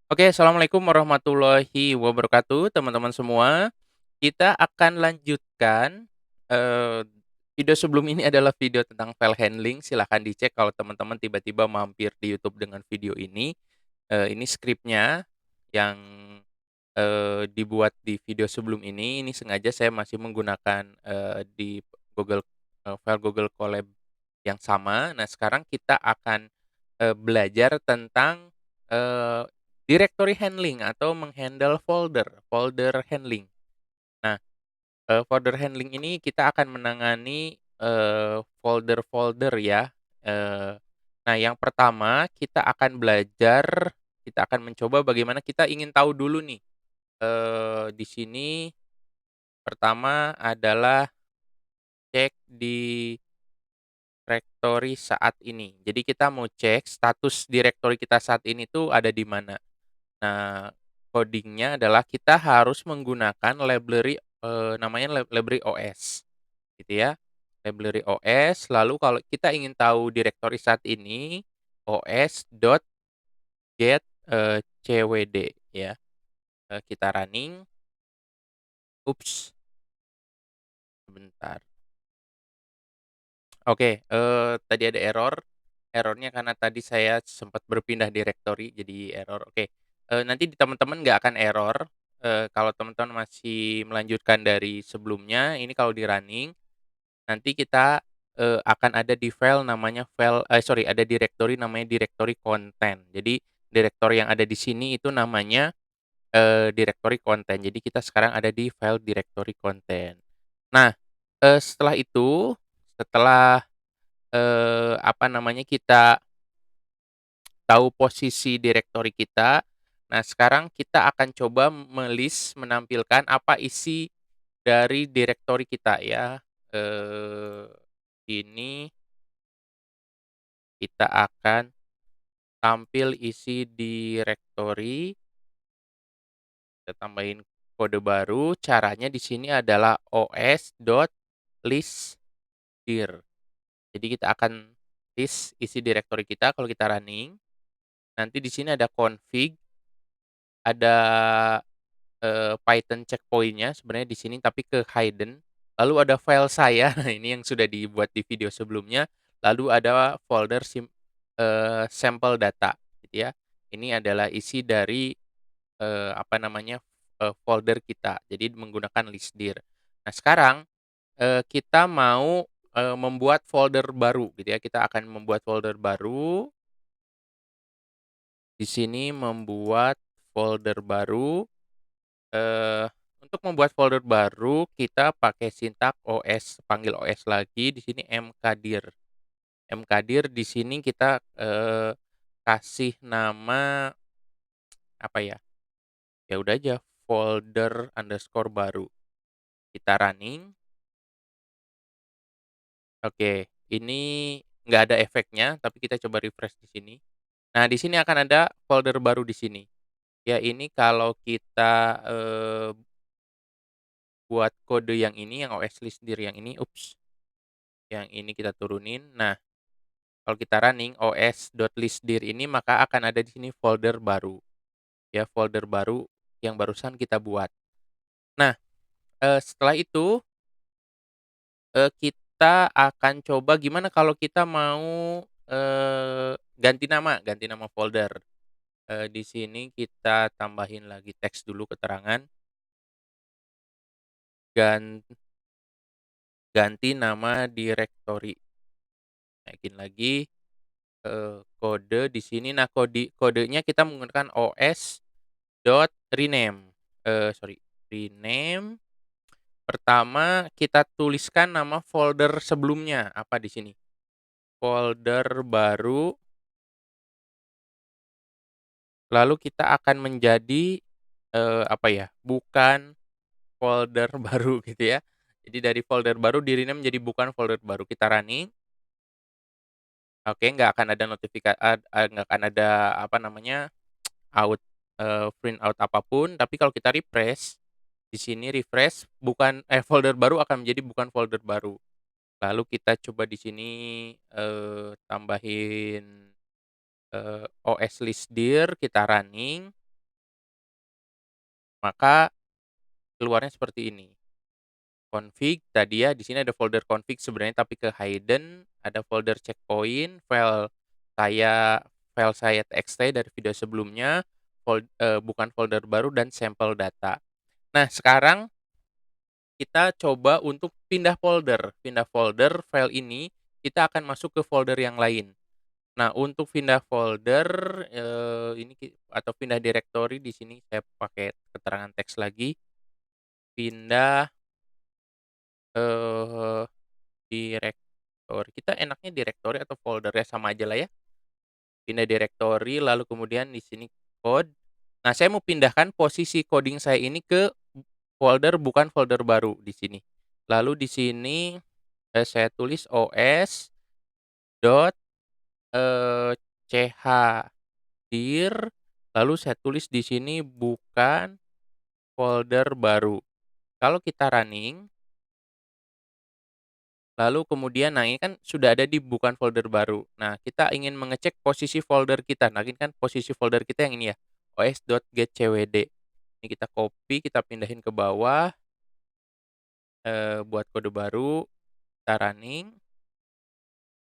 Oke, assalamualaikum warahmatullahi wabarakatuh, teman-teman semua. Kita akan lanjutkan, eee, video sebelum ini adalah video tentang file handling, silahkan dicek kalau teman-teman tiba-tiba mampir di YouTube dengan video ini. Ini skripnya yang, dibuat di video sebelum ini sengaja saya masih menggunakan, di Google file Google Colab yang sama. Nah, sekarang kita akan, belajar tentang, directory handling atau menghandle folder, folder handling. Nah, folder handling ini kita akan menangani, folder-folder ya. Eee, nah, yang pertama kita akan mencoba bagaimana kita ingin tahu dulu nih, di sini pertama adalah cek di direktori saat ini. Jadi kita mau cek status direktori kita saat ini tuh ada di mana. Nah, coding-nya adalah kita harus menggunakan library, namanya library OS, gitu ya. Library OS, lalu kalau kita ingin tahu direktori saat ini, os.get, cwd ya. Kita running, ups, sebentar. Oke, tadi ada error, errornya karena tadi saya sempat berpindah direktori jadi error, oke. Nanti di teman-teman nggak akan error, kalau teman-teman masih melanjutkan dari sebelumnya, ini kalau di-running, nanti kita, akan ada di file namanya ada direktori namanya direktori konten. Jadi direktori yang ada di sini itu namanya, direktori konten. Jadi kita sekarang ada di file direktori konten. Nah, setelah apa namanya, kita tahu posisi direktori kita. Nah, sekarang kita akan coba menampilkan apa isi dari direktori kita ya. Eee, ini kita akan tampil isi direktori, kita tambahin kode baru, caranya di sini adalah os.listdir. Jadi kita akan list isi direktori kita kalau kita running. Nanti di sini ada config, ada, Python checkpoint-nya sebenarnya di sini tapi ke hidden. Lalu ada file saya, nah ini yang sudah dibuat di video sebelumnya. Lalu ada folder sampel data gitu ya. Ini adalah isi dari, apa namanya, folder kita. Jadi menggunakan listdir. Nah, sekarang, kita mau, membuat folder baru gitu ya. Kita akan membuat folder baru. Di sini membuat folder baru, eee, untuk membuat folder baru kita pakai sintak os, panggil os lagi di sini mkdir. Mkdir di sini kita, kasih nama apa ya, ya udah aja folder underscore baru. Kita running, oke, ini nggak ada efeknya tapi kita coba refresh di sini. Nah, di sini akan ada folder baru di sini. Ya ini kalau kita, buat kode yang ini, yang OS list dir yang ini, yang ini kita turunin. Nah, kalau kita running os.listdir ini, maka akan ada di sini folder baru, ya, folder baru yang barusan kita buat. Nah, setelah itu, kita akan coba gimana kalau kita mau, ganti nama folder. Di sini kita tambahin lagi teks dulu keterangan, gan ganti nama direktori. Naikin lagi. Kode di sini, nah kodenya kita menggunakan os.rename, rename, pertama kita tuliskan nama folder sebelumnya, apa di sini, folder baru, lalu kita akan menjadi, apa ya, bukan folder baru gitu ya. Jadi dari folder baru di-rename menjadi bukan folder baru, kita running, oke, nggak akan ada nggak akan ada, apa namanya, out, print out apapun, tapi kalau kita refresh, di sini refresh folder baru akan menjadi bukan folder baru. Lalu kita coba di sini, tambahin, os list dir, kita running, Maka keluarnya seperti ini. Config tadi ya, di sini ada folder config sebenarnya tapi ke hidden, ada folder checkpoint, saya file saya txt dari video sebelumnya, bukan folder baru dan sampel data. Nah, sekarang kita coba untuk pindah folder. Pindah folder file ini, kita akan masuk ke folder yang lain. Nah, untuk pindah folder, ini atau pindah directory di sini saya pakai keterangan teks lagi, pindah, eee, directory. Kita enaknya directory atau folder ya, sama aja lah ya. Pindah directory, lalu kemudian di sini code. Nah, saya mau pindahkan posisi coding saya ini ke folder bukan folder baru di sini. Lalu di sini, saya tulis os dot, chdir, lalu saya tulis di sini bukan folder baru. Kalau kita running, lalu kemudian nah ini kan sudah ada di bukan folder baru. Nah, kita ingin mengecek posisi folder kita. Nah, ini kan posisi folder kita yang ini ya, os.getcwd. Ini kita copy, kita pindahin ke bawah, buat kode baru, kita running.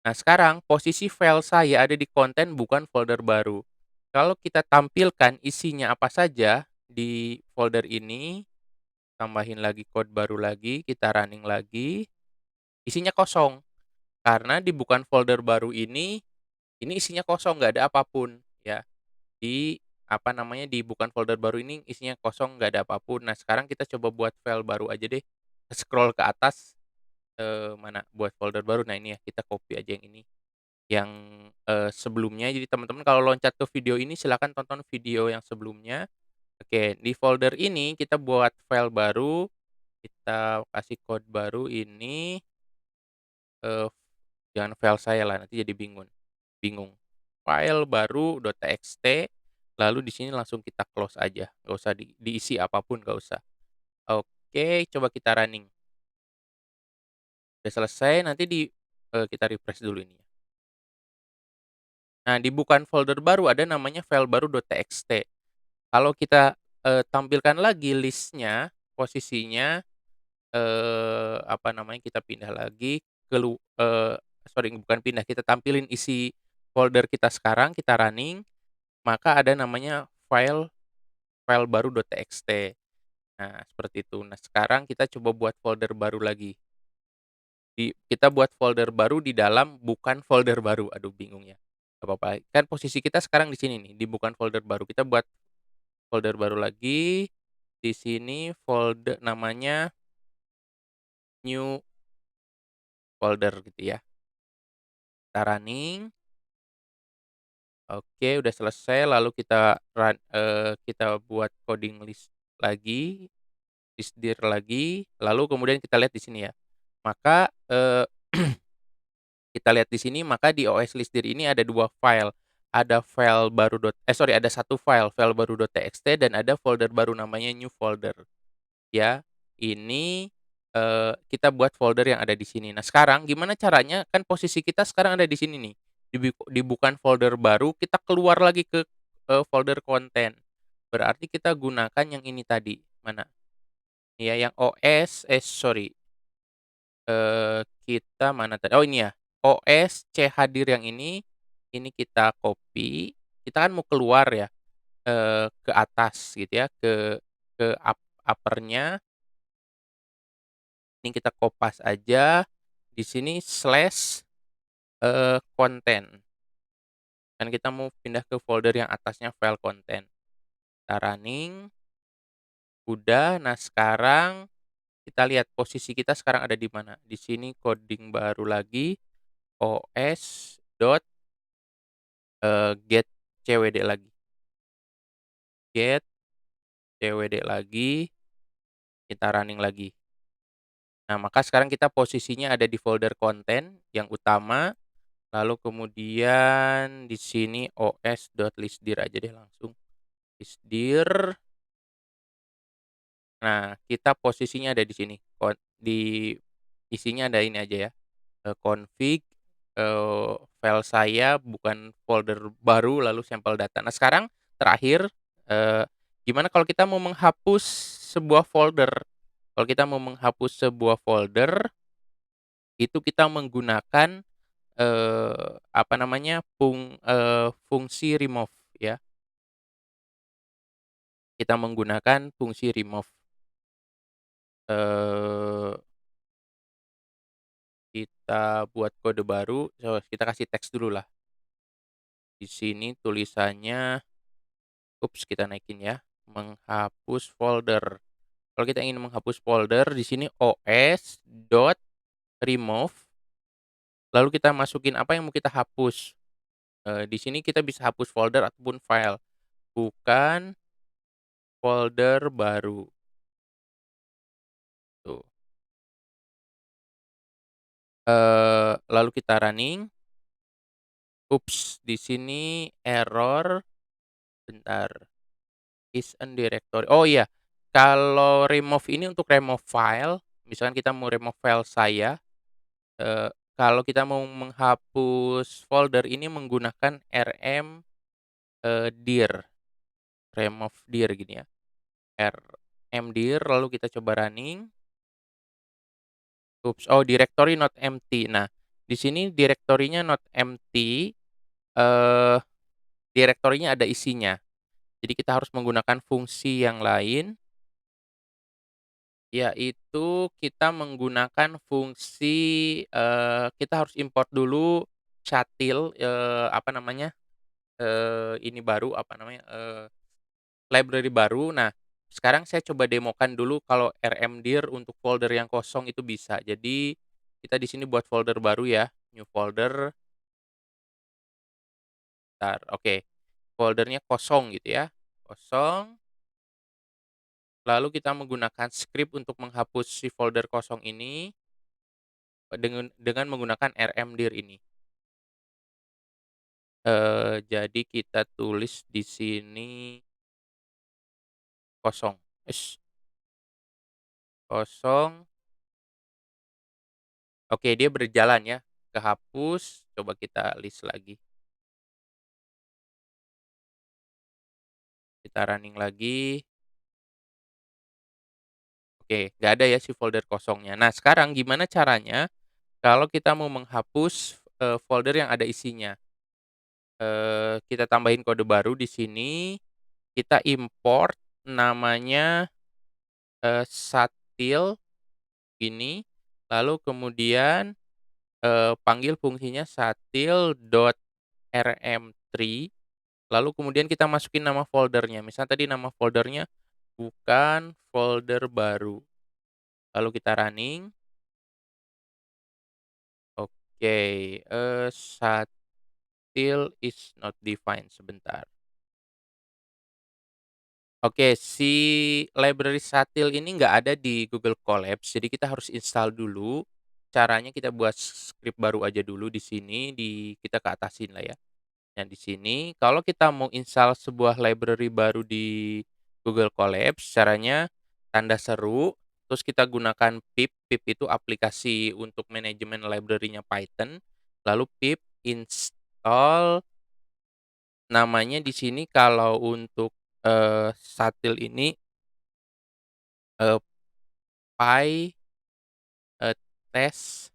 Nah, sekarang posisi file saya ada di konten bukan folder baru. Kalau kita tampilkan isinya apa saja di folder ini, tambahin lagi code baru lagi, kita running lagi, isinya kosong. Karena di bukan folder baru ini isinya kosong, nggak ada apapun ya. Di apa namanya, di bukan folder baru ini isinya kosong, nggak ada apapun. Nah, sekarang kita coba buat file baru aja deh. Scroll ke atas, mana buat folder baru. Nah, ini ya, kita copy aja yang ini. Yang, sebelumnya. Jadi teman-teman kalau loncat ke video ini silakan tonton video yang sebelumnya. Oke, di folder ini kita buat file baru, kita kasih code baru ini, eee, jangan file saya lah nanti jadi bingung bingung. File baru .txt, lalu di sini langsung kita close aja, nggak usah diisi apapun nggak usah. Oke, coba kita running. Udah selesai nanti kita refresh dulu ini ya. Nah, di bukan folder baru ada namanya file baru.txt. Kalau kita, tampilkan lagi list-nya, posisinya, apa namanya, kita pindah lagi sorry bukan pindah, kita tampilin isi folder kita sekarang, kita running, maka ada namanya file baru.txt. Nah, seperti itu. Nah, sekarang kita coba buat folder baru lagi. Kita buat folder baru di dalam bukan folder baru. Aduh bingung ya, nggak apa-apa. Kan posisi kita sekarang di sini nih, di bukan folder baru. Kita buat folder baru lagi, di sini namanya new folder gitu ya. Kita running, oke udah selesai lalu kita buat coding list lagi, listdir lagi, lalu kemudian kita lihat di sini ya. Maka, kita lihat di sini maka di OS listdir ini ada 2 file, ada file baru ada 1 file baru.txt dan ada folder baru namanya new folder. Ya, ini, kita buat folder yang ada di sini. Nah, sekarang gimana caranya, kan posisi kita sekarang ada di sini nih, di bukan folder baru, kita keluar lagi ke, folder konten. Berarti kita gunakan yang ini tadi, mana? Ya, yang sorry, kita mana tadi, oh ini ya, OS chadir yang ini kita copy, kita kan mau keluar ya, ke atas gitu ya, ke upper-nya. Ini kita kopas aja, di sini slash, konten. Kan kita mau pindah ke folder yang atasnya file konten. Kita running, udah. Nah sekarang kita lihat posisi kita sekarang ada di mana. Di sini coding baru lagi, os dot, get cwd lagi. Get cwd lagi, kita running lagi. Nah maka sekarang kita posisinya ada di folder konten yang utama. Lalu kemudian di sini os.listdir aja deh langsung, listdir. Nah, kita posisinya ada di sini, isinya ada ini aja ya, config, file saya bukan folder baru lalu sampel data. Nah sekarang terakhir, eee, Gimana kalau kita mau menghapus sebuah folder? Kalau kita mau menghapus sebuah folder, itu kita menggunakan, apa namanya, fungsi remove ya, kita menggunakan fungsi remove. Eee, kita buat kode baru, kita kasih teks dululah. Di sini tulisannya kita naikin ya, menghapus folder. Kalau kita ingin menghapus folder, di sini os.remove, lalu kita masukin apa yang mau kita hapus. Di sini kita bisa hapus folder ataupun file, bukan folder baru, tuh. Lalu kita running, di sini error, bentar, is in directory. Oh iya, kalau remove ini untuk remove file, misalkan kita mau remove file saya, kalau kita mau menghapus folder ini menggunakan rm, dir, remove dir gini ya, rmdir lalu kita coba running, directory not empty. Nah, di sini direktorinya not empty, eee, direktorinya ada isinya. Jadi kita harus menggunakan fungsi yang lain, yaitu kita menggunakan fungsi, kita harus import dulu chatil, apa namanya, ini baru, apa namanya, library baru. Nah, sekarang saya coba demokan dulu kalau rmdir untuk folder yang kosong itu bisa. Jadi, kita di sini buat folder baru ya, new folder, oke, foldernya kosong gitu ya, kosong, lalu kita menggunakan script untuk menghapus si folder kosong ini, dengan menggunakan rmdir ini. Jadi kita tulis di sini kosong, kosong. Oke, dia berjalan ya, kehapus, coba kita list lagi, kita running lagi, oke, nggak ada ya si folder kosongnya. Nah, sekarang gimana caranya kalau kita mau menghapus, folder yang ada isinya? Kita tambahin kode baru di sini, kita import namanya, satil ini, lalu kemudian, panggil fungsinya satil.rm3, lalu kemudian kita masukin nama foldernya, misal tadi nama foldernya bukan folder baru, lalu kita running, oke, satil is not defined, sebentar. Oke, si library satil ini nggak ada di Google Colabs, jadi kita harus install dulu. Caranya kita buat script baru aja dulu di sini, kita ke atasin lah ya. Nah, di sini kalau kita mau install sebuah library baru di Google Colabs, caranya tanda seru, terus kita gunakan pip. Pip itu aplikasi untuk manajemen library-nya Python. Lalu pip install, namanya di sini kalau untuk, satil ini, eee, py, test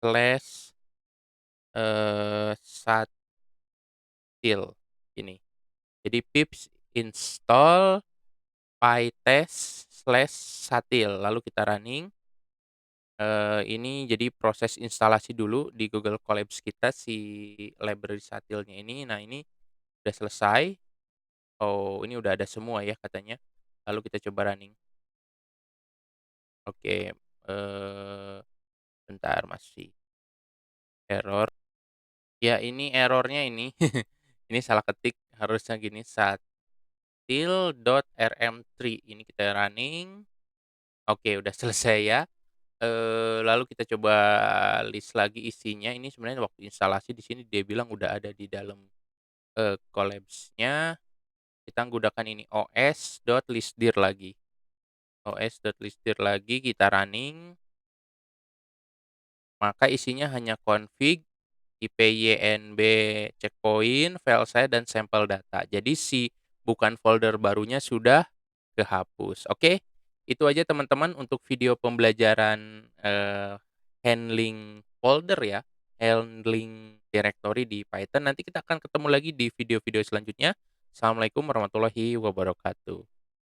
slash, satil ini. Jadi pips install pytest/satil lalu kita running, ini jadi proses instalasi dulu di Google Colabs kita si library satilnya ini. Nah, ini udah selesai. Oh, ini udah ada semua ya katanya. Lalu kita coba running. Oke, bentar masih error. Ya, ini errornya ini. Ini salah ketik, harusnya gini, satil.rm3 ini kita running. Oke, udah selesai ya. Lalu kita coba list lagi isinya, ini sebenarnya waktu instalasi di sini dia bilang udah ada di dalam, Collabs-nya. Kita menggunakan ini os.listdir lagi, os.listdir lagi, kita running, maka isinya hanya config, ipynb checkpoint, file size, dan sampel data. Jadi si bukan folder barunya sudah kehapus. Oke, itu aja teman-teman untuk video pembelajaran, handling folder ya, handling directory di Python. Nanti kita akan ketemu lagi di video-video selanjutnya. Assalamualaikum warahmatullahi wabarakatuh.